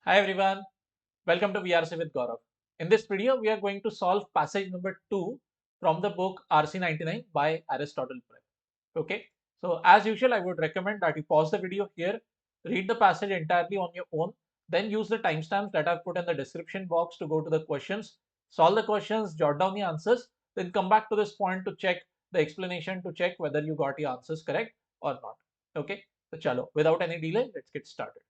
Hi everyone, welcome to VRC with Gaurav. In this video, we are going to solve passage number 2 from the book RC 99 by Aristotle Prep. Okay, so as usual, I would recommend that you pause the video here, read the passage entirely on your own, then use the timestamps that I've put in the description box to go to the questions, solve the questions, jot down the answers, then come back to this point to check the explanation to check whether you got your answers correct or not. Okay, so chalo, without any delay, let's get started.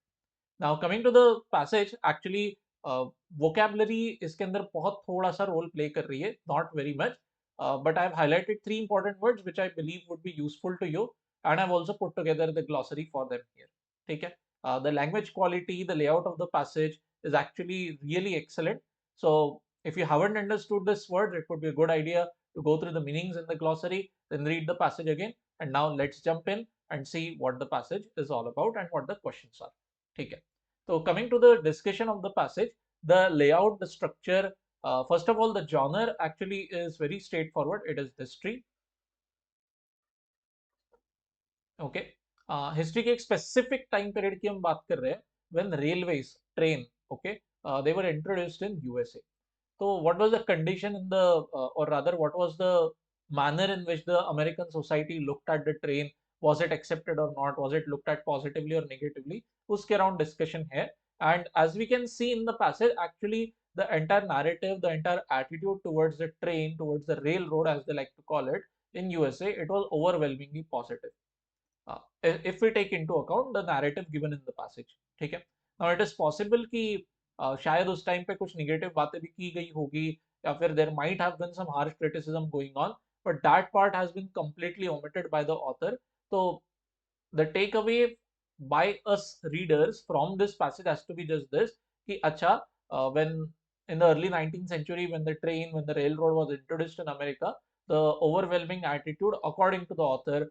Now coming to the passage, actually vocabulary इसके अंदर बहुत थोड़ा सा role play कर रही है, not very much, but I have highlighted three important words which I believe would be useful to you, and I've also put together the glossary for them here. ठीक है? The language quality, the layout of the passage is actually really excellent. So if you haven't understood this word, it would be a good idea to go through the meanings in the glossary, then read the passage again. And now let's jump in and see what the passage is all about and what the questions are. ठीक है? So coming to the discussion of the passage, the layout, the structure, first of all, the genre actually is very straightforward. It is history. Okay. History के एक specific time period की हम बात कर रहे हैं when railways, train, okay, they were introduced in USA. So what was the condition in the, or rather, what was the manner in which the American society looked at the train? Was it accepted or not? Was it looked at positively or negatively? उसके around discussion है. And as we can see in the passage, actually the entire narrative, the entire attitude towards the train, towards the railroad, as they like to call it, in USA, it was overwhelmingly positive. If we take into account the narrative given in the passage. ठीक है? Now it is possible कि शायद उस time पे कुछ negative बातें भी की गई होगी, या फिर there might have been some harsh criticism going on, but that part has been completely omitted by the author. So the takeaway by us readers from this passage has to be just this, कि अच्छा, when in the early 19th century, when when the railroad was introduced in America, the overwhelming attitude, according to the author,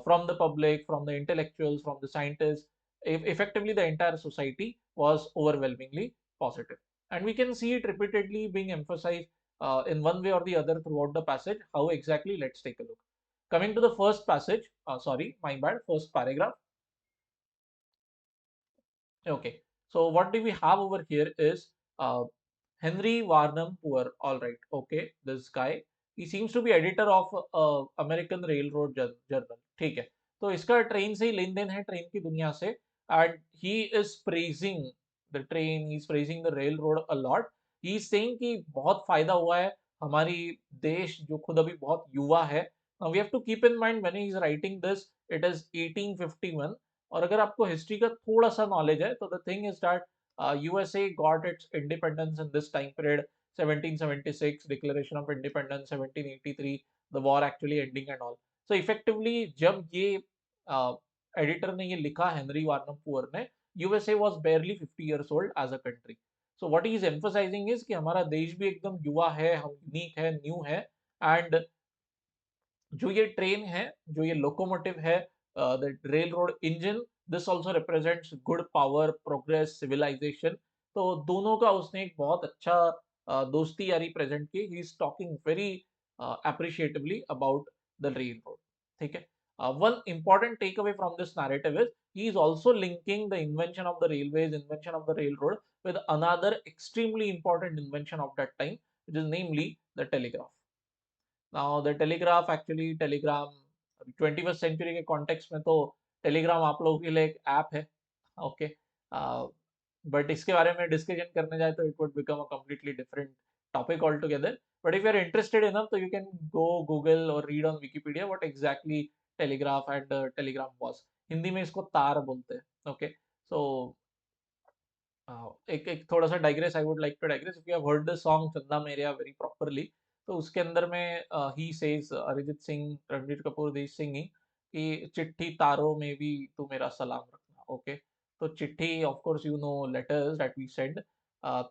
from the public, from the intellectuals, from the scientists, effectively the entire society was overwhelmingly positive. And we can see it repeatedly being emphasized in one way or the other throughout the passage. How exactly? Let's take a look. Coming to the first passage, sorry, my bad, first paragraph. Okay, so what do we have over here is Henry Varnum Poor. All right, okay, this guy, he seems to be editor of American Railroad Journal. ठीक है, तो इसका train से ही लेन then है, train की दुनिया से, and he is praising the train, he is praising the railroad a lot. He is saying कि बहुत फायदा हुआ है हमारी देश जो खुद अभी बहुत युवा है. Now we have to keep in mind when he is writing this, it is 1851. और अगर आपको हिस्ट्री का थोड़ा सा नॉलेज है, तो the thing is that USA got its independence in this time period, 1776 declaration of independence, 1783 the war actually ending and all. So effectively जब ये एडिटर ने ये लिखा, हेनरी वार्नम पुअर ने, USA was barely 50 years old as a country. So what he is emphasising is कि हमारा देश भी एकदम युवा है, हम यूनिक है, न्यू है. एंड जो ये ट्रेन है, जो ये लोकोमोटिव है, the rail road engine, this also represents good power, progress, civilisation. तो दोनों का उसने एक बहुत अच्छा दोस्ती यारी प्रेजेंट की. He is talking very appreciatively about the rail road. ठीक है? One important takeaway from this narrative is he is also linking the invention of the railways, invention of the railroad, with another extremely important invention of that time, which is namely the telegraph. Now the telegraph, actually telegram 21st century के context में तो Telegram आप लोगों के लिए एक app है. Okay, but इसके बारे में डिस्कशन करने जाए तो it would become a completely different topic all together. But if you are interested enough, तो यू कैन गो गूगल और read on Wikipedia what exactly telegraph and telegram was. Hindi में इसको तार बोलते हैं. ओके, सो एक एक थोड़ा सा digress, I would like to digress. If you have heard the song Channa Mereya very properly, तो उसके अंदर में ही says, Arijit Singh, Ranbir Kapoor, they singing कि चिट्ठी तारों में भी तू मेरा सलाम रखना. ओके, तो चिट्ठी, of course you know, letters that we send.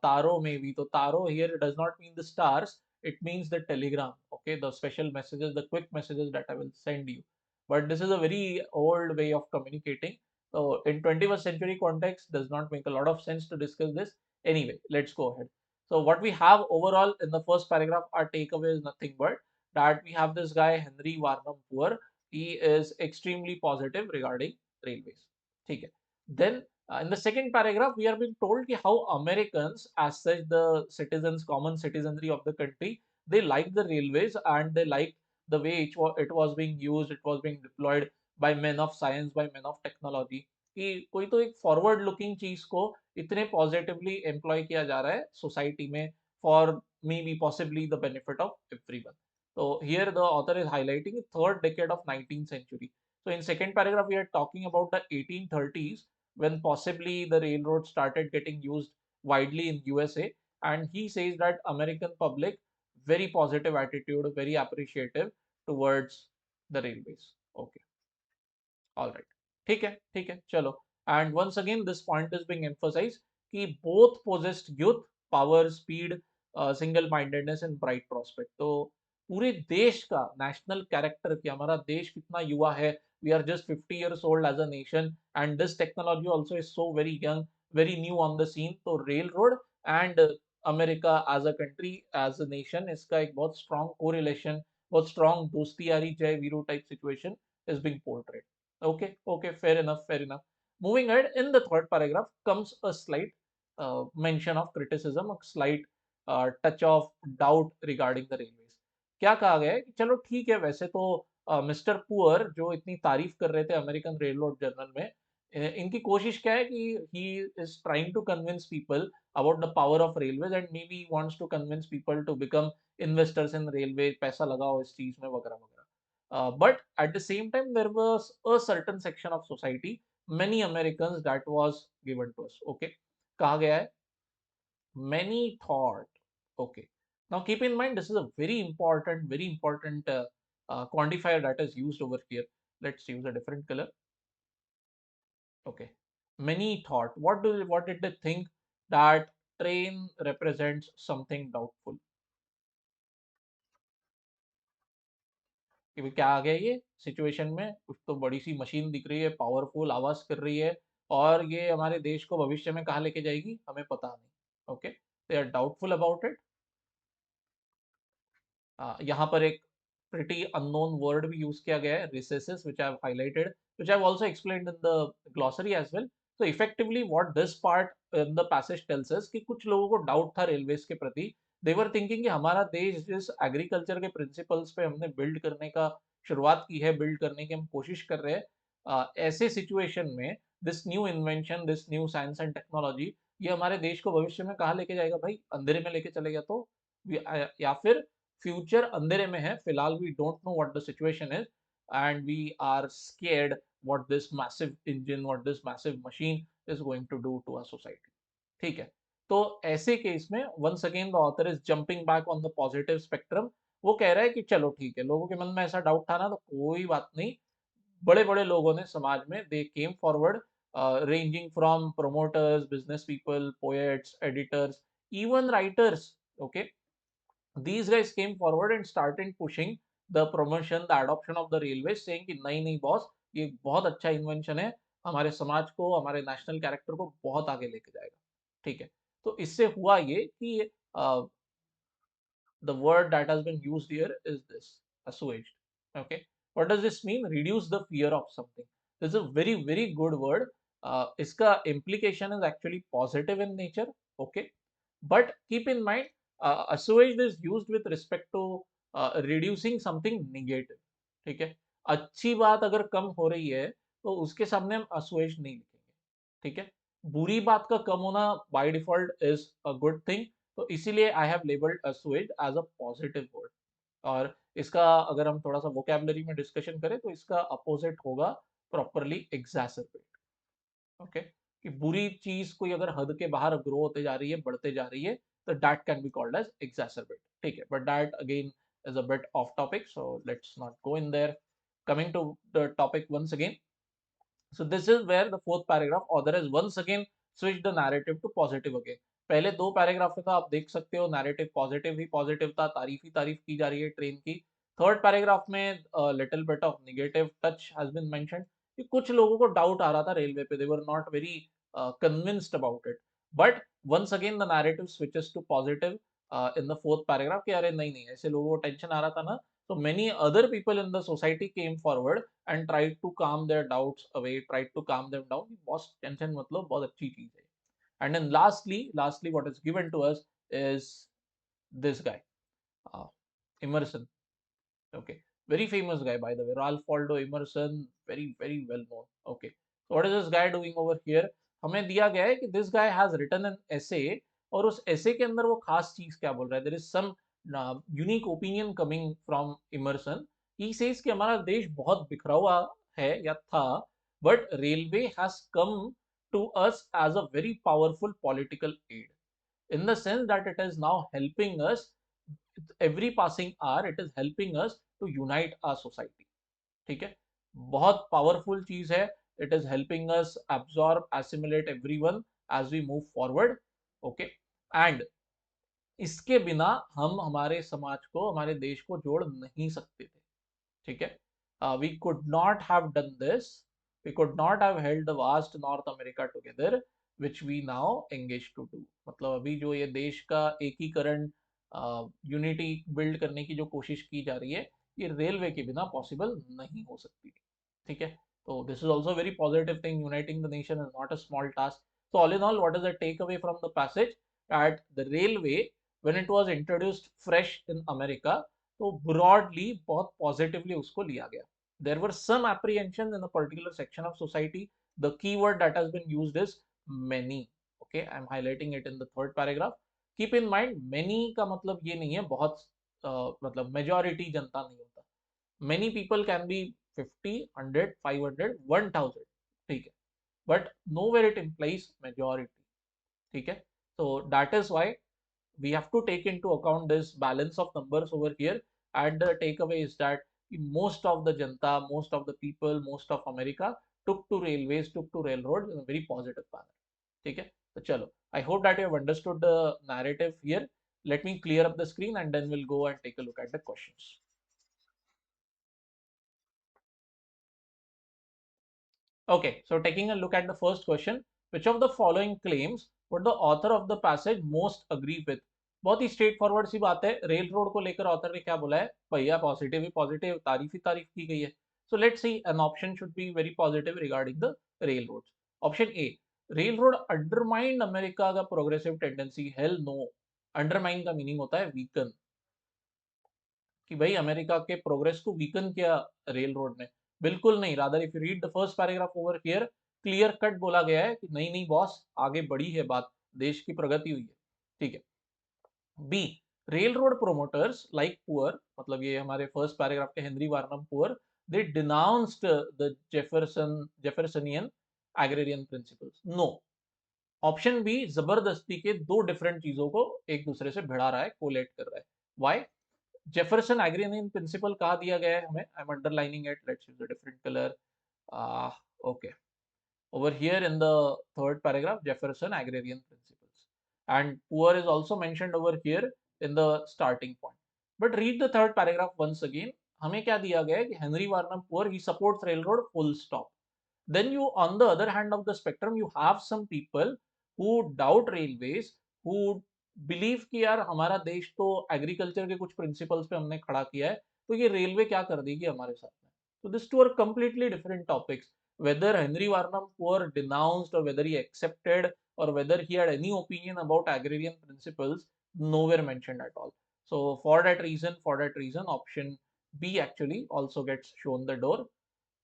तारों में भी, तो तारों here does not mean the stars, it means the telegram. Okay, the special messages, the quick messages that I will send you. But this is a very old way of communicating. So in 21st century context, does not make a lot of sense to discuss this. Anyway, let's go ahead. So what we have overall in the first paragraph, our takeaway is nothing but that we have this guy Henry Varnum Poor. He is extremely positive regarding railways. ठीक है. Then In the second paragraph, we are being told ki how Americans, as such the citizens, common citizenry of the country, they like the railways and they like the way it was being used, it was being deployed by men of science, by men of technology. कि कोई तो एक forward looking चीज को इतने positively employ किया जा रहा है सोसाइटी में for may be possibly the benefit of everyone. So here the author is highlighting the third decade of 19th century. So in second paragraph we are talking about the 1830s when possibly the railroad started getting used widely in USA, and he says that American public very positive attitude, very appreciative towards the railways. Okay. All right. ठीक है, चलो. And once again, this point is being emphasized कि both possessed youth, power, speed, single mindedness and bright prospect. तो पूरे देश का national character कि हमारा देश कितना युवा है. We are just 50 years old as a nation, and this technology also is so very young, very new on the scene. तो railroad and America as a country, as a nation, इसका एक बहुत strong correlation, बहुत strong दोस्ती यारी जय Veeru type situation is being portrayed. Okay, okay, fair enough, fair enough. Moving ahead, in the third paragraph comes a slight mention of criticism, a slight touch of doubt regarding the railways. क्या कहा गया है कि चलो ठीक है, वैसे तो मिस्टर पुअर जो इतनी तारीफ कर रहे थे अमेरिकन रेलरोड जर्नल में, इनकी कोशिश क्या है कि he is trying to convince people about the power of railways and maybe wants to convince people to become investors in railway, पैसा लगाओ इस चीज में वगैरह वगैरह. But at the same time, there was a certain section of society, many Americans, that was given to us. Okay, कहा गया है many thought. Okay, now keep in mind this is a very important quantifier that is used over here. Let's use a different color. Okay, many thought. What did they think that train represents something doubtful? कि भाई क्या आ गया ये situation में, कुछ तो बड़ी सी machine दिख रही है, पावरफुल आवाज कर रही है, और ये हमारे देश को भविष्य में कहाँ लेके जाएगी हमें पता नहीं. Okay, they are doubtful about it. यहाँ पर एक pretty unknown word भी use किया गया है, recesses, which I have highlighted, which I have also explained in the glossary as well. So effectively what this part in the passage tells us कि कुछ लोगों को डाउट था रेलवेज के प्रति. They were thinking कि हमारा देश जिस एग्रीकल्चर के प्रिंसिपल्स पे हमने बिल्ड करने का शुरुआत की है, बिल्ड करने की हम कोशिश कर रहे हैं, ऐसे सिचुएशन में this new invention, this new science and technology, ये हमारे देश को भविष्य में कहाँ लेके जाएगा भाई, अंधेरे में लेके चलेगा. तो या फिर फ्यूचर अंधेरे में है फिलहाल, we don't know what the situation is and we are scared what this massive engine, what this massive machine is going to do to our society. ठीक है, तो ऐसे केस में once again the author is jumping back on the positive spectrum. वो कह रहा है कि चलो ठीक है, लोगों के मन में ऐसा डाउट था ना, तो कोई बात नहीं. बड़े बड़े लोगों ने समाज में they came forward, ranging from promoters, business people, poets, editors, even writers. Okay, these guys came forward and started pushing the promotion, the adoption of the railways, saying कि नहीं नहीं बॉस, ये एक बहुत अच्छा इन्वेंशन है, हमारे समाज को, हमारे नेशनल कैरेक्टर को बहुत आगे लेके जाएगा. ठीक है, तो इससे हुआ ये कि the word that has been used here is this, assuaged. Okay, what does this mean? Reduce the fear of something. This is a very good word. Iska implication is actually positive in nature. Okay, but keep in mind, assuaged is used with respect to reducing something negative. ठीक है, अच्छी बात अगर कम हो रही है तो उसके सामने हम assuaged नहीं लिखेंगे. ठीक है, बुरी बात का कम होना by default is a good thing. तो इसीलिए I have labelled assuaged as a positive word. और इसका अगर हम थोड़ा सा वोकैबुलरी में डिस्कशन करें तो इसका अपोजिट होगा प्रॉपरली एग्जैसरबेट. ओके, कि बुरी चीज कोई अगर हद के बाहर ग्रो होते जा रही है, बढ़ते जा रही है, तो that can be called as exaggerate. ठीक है, but that again is a bit off topic, so let's not go in there. Coming to the topic once again. So this is where the fourth paragraph author has once again switched the narrative to positive again. पहले दो paragraph में तो आप देख सकते हो narrative positive ही positive था, तारीफ ही तारीफ की जा रही है ट्रेन की. थर्ड पैराग्राफ में little bit of negative touch has been mentioned कि कुछ लोगों को डाउट आ रहा था रेलवे पे, they were not very convinced about it. But once again the narrative switches to positive in the fourth paragraph कि अरे नहीं नहीं, ऐसे लोगों को टेंशन आ रहा था ना, So many other people in the society came forward and tried to calm their doubts away, tried to calm them down. बहुत टेंशन मतलब बहुत अच्छी चीज है. And then lastly, what is given to us is this guy, uh, Emerson. Okay, very famous guy by the way, Ralph Waldo Emerson, very well known. Okay, so what is this guy doing over here? हमें दिया गया है कि this guy has written an essay, और उस essay के अंदर वो खास चीज क्या बोल रहा है? There is some unique opinion coming from Emerson. He says कि हमारा देश बहुत बिखरा हुआ है या था, but railway has come to us as a very powerful political aid, in the sense that it is now helping us, every passing hour it is helping us to unite our society. ठीक है, बहुत powerful चीज है. It is helping us absorb assimilate everyone as we move forward. Okay, and इसके बिना हम हमारे समाज को, हमारे देश को जोड़ नहीं सकते थे. ठीक है, we could not have done this, we could not have held the vast North America together which we now engage to do. मतलब अभी जो ये देश का एकीकरण, यूनिटी बिल्ड करने की जो कोशिश की जा रही है, ये रेलवे के बिना पॉसिबल नहीं हो सकती. ठीक है, तो this is also very positive thing. Uniting the nation is not a small task. So all in all, what is the takeaway from the passage? That the railway, when it was introduced fresh in America, तो broadly बहुत positively उसको लिया गया. There were some apprehensions in a particular section of society. The keyword that has been used is many. Okay, I'm highlighting it in the third paragraph. Keep in mind, many का मतलब ये नहीं है बहुत, मतलब majority जनता नहीं होता. Many people can be 50, 100, 500, 1000. ठीक है, but nowhere it implies majority. ठीक है, so that is why we have to take into account this balance of numbers over here. And the takeaway is that most of the janta, most of the people, most of America took to railways, took to railroads in a very positive manner. ठीक है, तो चलो, I hope that you have understood the narrative here. Let me clear up the screen and then we'll go and take a look at the questions. Okay, so taking a look at the first question, which of the following claims would the author of the passage most agree with? बहुत ही straight forward सी बात है. Rail road को लेकर author ने क्या बोला है? भैया पॉजिटिव ही पॉजिटिव, तारीफ ही तारीफ की गई है. So let's see, an option should be very positive regarding the rail road. Option A, rail road undermine America का progressive tendency. Hell no. Undermine का मीनिंग होता है वीकन, कि भाई अमेरिका के प्रोग्रेस को वीकन किया रेल रोड ने. बिल्कुल नहीं. Rather if you read the first paragraph over here, clear cut बोला गया है कि नहीं नहीं बॉस, आगे बढ़ी है बात, देश की प्रगति हुई है. ठीक है. B, railroad promoters like Poor, मतलब ये हमारे फर्स्ट पैराग्राफ के Henry Varnum Poor, they denounced the Jeffersonian agrarian principles. No. Option B जबरदस्ती के दो डिफरेंट चीजों को एक दूसरे से भिड़ा रहा है, कोलेट कर रहा है. वाई? जेफरसन एग्रीनियन प्रिंसिपल कहा दिया गया है हमें. I am underlining it. Let's use a different colour. Okay, over here in the third paragraph, Jefferson agrarian principles, and poor is also mentioned over here in the starting point. But read the third paragraph once again. हमें क्या दिया गया है कि Henry Varnum Poor, he supports railroad, full stop. Then you, on the other hand of the spectrum, you have some people who doubt railways, who believe कि यार हमारा देश तो एग्रीकल्चर के कुछ प्रिंसिपल्स पे हमने खड़ा किया है, तो ये रेलवे क्या कर देगी हमारे साथ में. So these two are completely different topics. Whether Henry Varnum Poor denounced, or whether he accepted, or whether he had any opinion about agrarian principles, nowhere mentioned at all. So for that reason, option B actually also gets shown the door.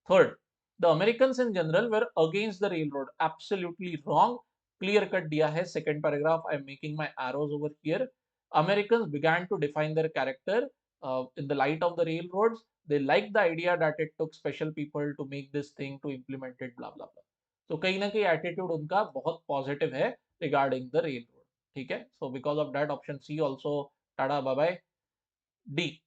Third, the Americans in general were against the railroad. Absolutely wrong. Clear cut diya hai. Second paragraph, I am making my arrows over here. Americans began to define their character in the light of the railroads. They liked the idea that it took special people to make this thing, to implement it, blah blah blah. So कहीं ना कहीं attitude उनका बहुत positive है regarding the railroad. ठीक है. So because of that, option C also tada bye bye. D,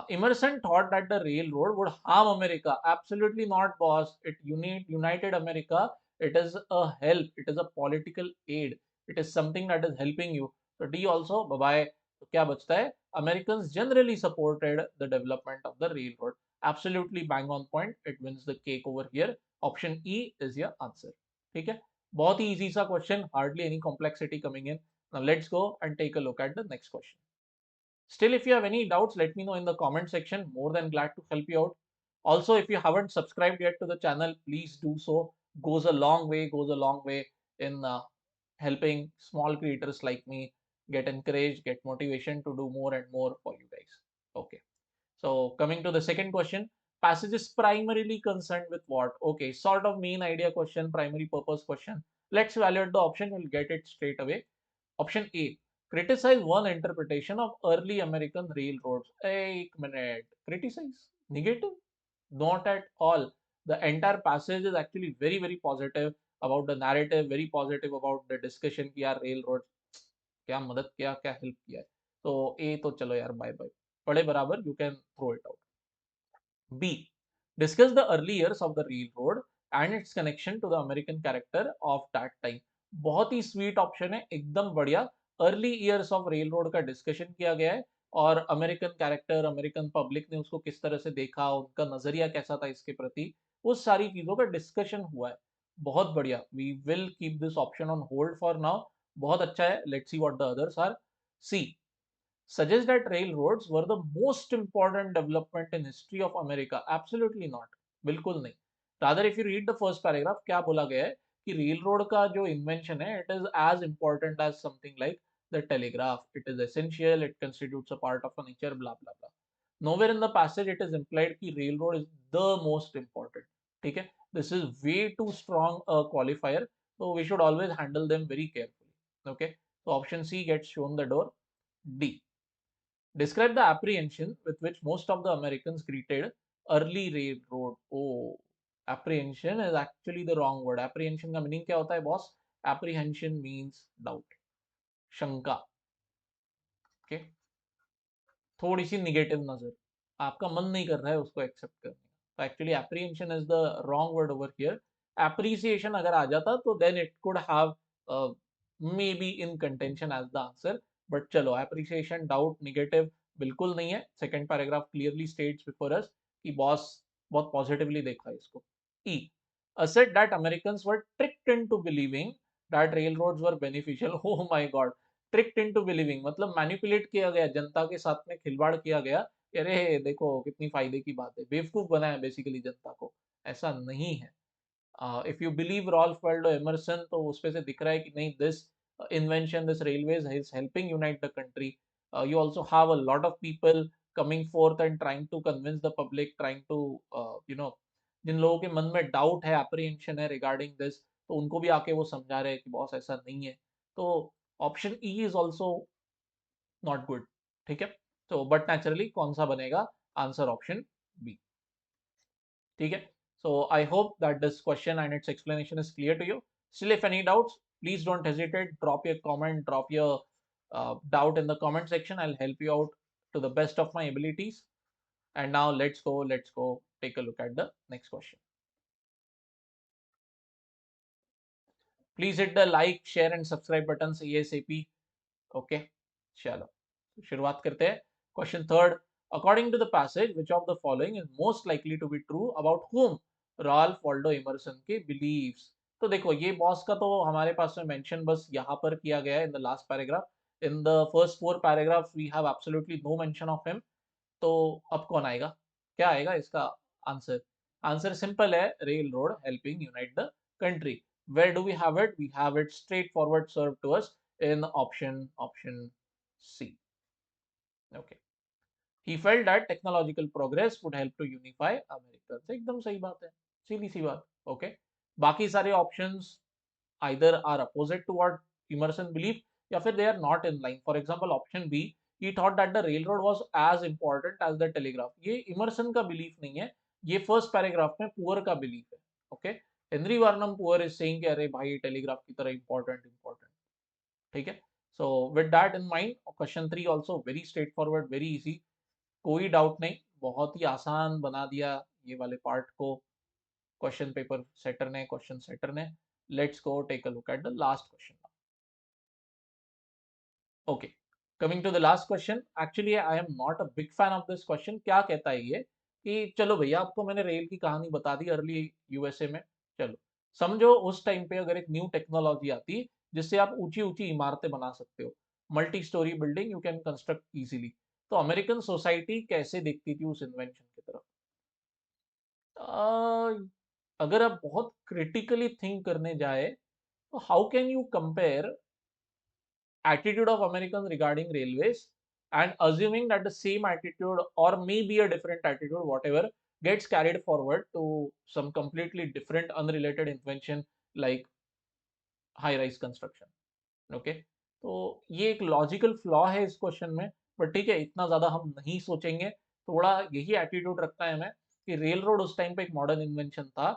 Emerson thought that the railroad would harm America. Absolutely not, boss. It united America. It is a help. It is a political aid. It is something that is helping you. So D also, bye bye. तो क्या बचता है? Americans generally supported the development of the railroad. Absolutely bang on point. It wins the cake over here. Option E is your answer. ठीक है? बहुत ही easy सा question. Hardly any complexity coming in. Now let's go and take a look at the next question. Still, if you have any doubts, let me know in the comment section. More than glad to help you out. Also, if you haven't subscribed yet to the channel, please do so. Goes a long way in helping small creators like me get encouraged, get motivation to do more and more for you guys. Okay. So coming to the second question, passage is primarily concerned with what? Okay, sort of main idea question, primary purpose question. Let's evaluate the option. We'll get it straight away. Option A, criticize one interpretation of early American railroads. एक minute, criticize? Negative? Not at all. The entire passage is actually very, very positive about the narrative, very positive about the discussion कि यार railroad क्या मदद किया, क्या help किया है. तो A तो चलो यार bye bye. पढ़े बराबर, you can throw it out. B. Discuss the early years of the railroad and its connection to the American character of that time. बहुत ही स्वीट ऑप्शन है, एकदम बढ़िया. अर्ली ईयर्स ऑफ रेलरोड का discussion किया गया है और अमेरिकन कैरेक्टर, अमेरिकन पब्लिक ने उसको किस तरह से देखा, उनका नजरिया कैसा था इसके प्रति, उस सारी चीजों का डिस्कशन हुआ है. बहुत बढ़िया. We will keep this option on hold for now. बहुत अच्छा है. Let's see what the others are. C, suggest that railroads were the most important development in history of America. Absolutely not. बिल्कुल नहीं. Rather, if you read the first paragraph, क्या बोला गया है कि रेलरोड का जो इन्वेंशन है, it is as important as something like the telegraph. It is essential. It constitutes a part of furniture. Blah blah blah. Nowhere in the passage it is implied कि railroad is the most important. ठीक है? This is way too strong a qualifier. So we should always handle them very carefully. Okay? So option C gets shown the door. D. Describe the apprehension with which most of the Americans greeted early railroad. Oh, apprehension is actually the wrong word. Apprehension का meaning क्या होता है boss? Apprehension means doubt, शंका. Okay, थोड़ी सी negative नजर, आपका मन नहीं कर रहा है उसको एक्सेप्ट करने का. तो actually apprehension is the wrong word over here. Appreciation अगर आ जाता तो then it could have may be in contention as the answer. But चलो, एप्रिसिएशन डाउट निगेटिव बिल्कुल नहीं है. Second paragraph clearly states before us कि बॉस बहुत पॉजिटिवली देखा है इसको. E, asserted that Americans were tricked into believing that railroads were beneficial. Oh my god, tricked into believing मतलब मैनिपुलेट किया गया, जनता के साथ में खिलवाड़ किया गया. अरे देखो कितनी फायदे की बात है, बेवकूफ बनाया बेसिकली जनता को. ऐसा नहीं है. If you believe Ralph Waldo Emerson तो उसपे से दिख रहा है कि नहीं, this invention, this railways is helping unite the country. You also have a lot of people coming forth and trying to convince the public, trying to you know, जिन लोगों के मन में डाउट है, एप्रीहेंशन है रिगार्डिंग दिस, तो उनको भी आके वो समझा रहे हैं कि बॉस ऐसा नहीं है. तो option E is also not good. ठीक है. तो बट नेचुरली कौन सा बनेगा आंसर? Option B. ठीक है. So I hope that this question and its explanation is clear to you. Still, if any doubts, please don't hesitate. Drop your comment, drop your doubt in the comment section. I'll help you out to the best of my abilities. And now let's go take a look at the next question. Please hit the like, share and subscribe buttons ASAP. Okay, चलो शुरुआत करते हैं. Question third, according to the passage which of the following is most likely to be true about whom Ralph Waldo Emerson के believes. तो देखो, ये boss का तो हमारे पास में मेंशन बस यहाँ पर किया गया है in the last paragraph. In the first four paragraph we have absolutely no mention of him. तो अब कौन आएगा, क्या आएगा इसका आंसर? आंसर सिंपल है, railroad helping unite the country. Where do we have it? We have it straightforward served to us in option C. Okay. He felt that technological progress would help to unify America. तो एकदम सही बात है, सीधी सी बात. Okay. बाकी सारे options either are opposite to what Emerson believed या फिर they are not in line. For example, option B, he thought that the railroad was as important as the telegraph. ये Emerson का belief नहीं है, ये first paragraph में Poor का belief है. Okay. Henry Varnum Poor is saying कि अरे भाई टेलीग्राफ की तरह इंपॉर्टेंट. ठीक है. So with that in mind, question three also very straightforward, very easy, कोई डाउट नहीं, बहुत ही आसान बना दिया ये वाले पार्ट को क्वेश्चन पेपर सेटर ने, क्वेश्चन सेटर ने. Let's go take a look at the last question. Okay, coming to the last question. Actually I am not a big fan of this question. क्या कहता है ये कि चलो भैया आपको मैंने रेल की कहानी बता दी अर्ली यूएसए में. चलो समझो उस टाइम पे अगर एक न्यू टेक्नोलॉजी आती जिससे आप ऊंची ऊंची इमारतें बना सकते हो, multi storey building you can construct easily. तो अमेरिकन सोसाइटी कैसे दिखती थी उस इन्वेंशन की तरफ? अ, अगर आप बहुत क्रिटिकली थिंक करने जाए तो how can you compare attitude of Americans regarding railways and assuming that the same attitude or maybe a different attitude, whatever, gets carried forward to some completely different unrelated invention like high rise construction. Okay, तो ये एक logical flaw है इस question में, but ठीक है, इतना ज्यादा हम नहीं सोचेंगे। थोड़ा यही एटीट्यूड रखता है हमें कि रेल रोड उस टाइम पे एक मॉडर्न इन्वेंशन था,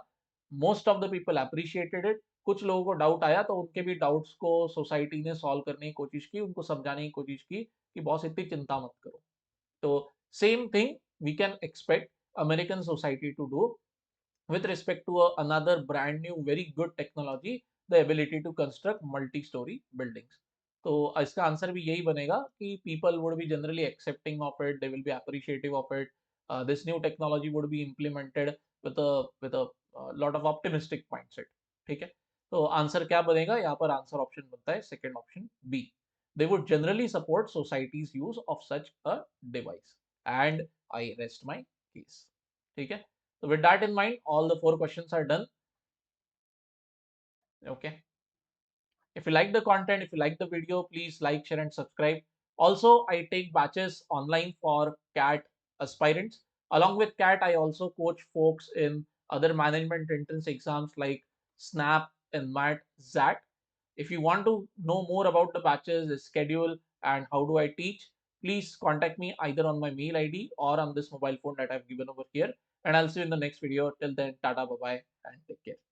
most of the people appreciated it. कुछ लोगों को डाउट आया तो उनके भी डाउट्स को सोसाइटी ने सॉल्व करने की कोशिश की, उनको समझाने की कोशिश की कि बॉस इतनी चिंता मत करो। तो same thing we can expect American society to do with respect to another brand new very good technology, the ability to construct multi-story buildings. तो इसका आंसर भी यही बनेगा कि people would be generally accepting of it, they will be appreciative of it. This new technology would be implemented with a lot of optimistic mindset. ठीक है, तो answer क्या बनेगा यहाँ पर? आंसर ऑप्शन बनता है second option B, they would generally support society's use of such a device. And I rest my case. ठीक है, so with that in mind, all the four questions are done. Okay. If you like the content, if you like the video, please like, share, and subscribe. Also, I take batches online for CAT aspirants. Along with CAT, I also coach folks in other management entrance exams like SNAP, NMAT, ZAT. If you want to know more about the batches, the schedule, and how do I teach, please contact me either on my mail ID or on this mobile phone that I've given over here. And I'll see you in the next video. Till then, tata, bye bye, and take care.